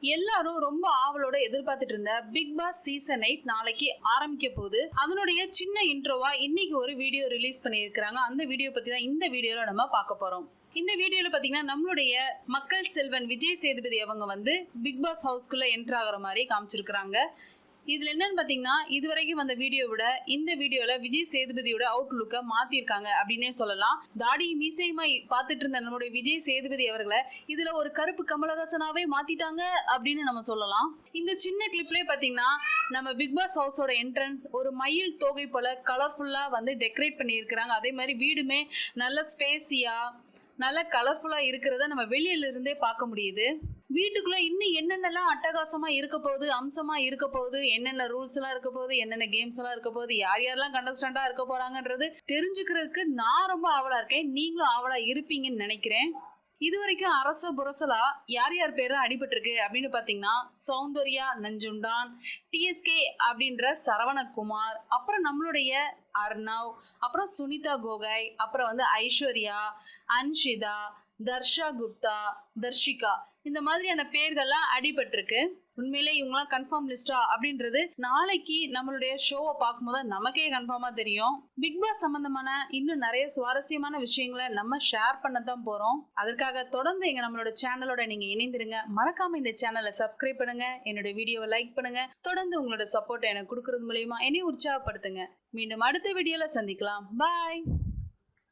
எல்லாரும் ரொம்ப ஆவலோட எதிர்பார்த்துட்டு இருந்த பிக் பாஸ் சீசன் 8 நாளைக்கு ஆரம்பிக்க போகுது. அதனுடைய சின்ன இன்ட்ரோவா இன்னைக்கு ஒரு வீடியோ ரிலீஸ் பண்ணியிருக்காங்க. அந்த வீடியோ பத்தி தான் இந்த வீடியோல நம்ம பார்க்க போறோம். இந்த வீடியோல பாத்தீங்கன்னா நம்மளுடைய மக்கள் செல்வன் விஜய் சேதுபதி அவங்க வந்து பிக் பாஸ் ஹவுஸ்க்குள்ள என்டர் ஆகுற மாதிரி காமிச்சிருக்காங்க. இதுல என்னன்னு பாத்தீங்கன்னா இதுவரைக்கும் வந்த வீடியோ விட இந்த வீடியோல விஜய் சேதுபதியோட அவுட்லுக்க மாத்திருக்காங்க அப்படின்னே சொல்லலாம். தாடி மீசையுமா பாத்துட்டு இருந்த நம்மளுடைய விஜய் சேதுபதி அவர்களை இதுல ஒரு கருப்பு கமலஹாசனாவே மாத்திட்டாங்க அப்படின்னு நம்ம சொல்லலாம். இந்த சின்ன கிளிப்லயே பாத்தீங்கன்னா நம்ம பிக் பாஸ் ஹவுஸோட என்ட்ரன்ஸ் ஒரு மயில் தோகை போல கலர்ஃபுல்லா வந்து டெக்கரேட் பண்ணி இருக்கிறாங்க. அதே மாதிரி வீடுமே நல்ல ஸ்பேசியா நல்ல கலர்ஃபுல்லா இருக்கிறத நம்ம வெளியில இருந்தே பார்க்க முடியுது. வீட்டுக்குள்ள இன்னும் என்னென்னலாம் அட்டகாசமா இருக்க போகுது, அம்சமா இருக்க போகுது, என்னென்ன ரூல்ஸ் எல்லாம் இருக்க போகுது, என்னென்ன கேம்ஸ் எல்லாம் இருக்க போகுது, யார் யாரெல்லாம் கண்டஸ்டண்டா இருக்க போறாங்கன்றது தெரிஞ்சுக்கிறதுக்கு நான் ரொம்ப ஆவலா இருக்கேன். நீங்களும் ஆவலா இருப்பீங்கன்னு நினைக்கிறேன். இது வரைக்கும் அரச புரசலா யார் யார் பேரும் அடிபட்டிருக்கு அப்படின்னு பாத்தீங்கன்னா சௌந்தர்யா நஞ்சுண்டான், டிஎஸ்கே அப்படின்ற சரவணகுமார், அப்புறம் நம்மளுடைய அர்ணவ், அப்புறம் சுனிதா கோகாய், அப்புறம் வந்து ஐஸ்வர்யா, அன்ஷிதா, தர்ஷா குப்தா, தர்ஷிகா, இந்த மாதிரியான பேர்கள்லாம் அடிபட்டிருக்கு. உண்மையிலே இவங்கலாம் கன்ஃபார்ம் லிஸ்டா அப்படின்றது நாளைக்கு நம்மளுடைய ஷோவை பார்க்கும்போது நமக்கே கன்ஃபார்மா தெரியும். பிக் பாஸ் சம்பந்தமான இன்னும் நிறைய சுவாரஸ்யமான விஷயங்களை நம்ம ஷேர் பண்ண தான் போறோம். அதற்காக தொடர்ந்து நம்மளோட சேனலோட நீங்க இணைந்திருங்க. மறக்காம இந்த சேனலை சப்ஸ்கிரைப் பண்ணுங்க, என்னோட வீடியோவை லைக் பண்ணுங்க. தொடர்ந்து உங்களோட சப்போர்ட்டை எனக்கு கொடுக்கறது மூலமா என்னை உற்சாகப்படுத்துங்க. மீண்டும் அடுத்த வீடியோல சந்திக்கலாம். பாய்.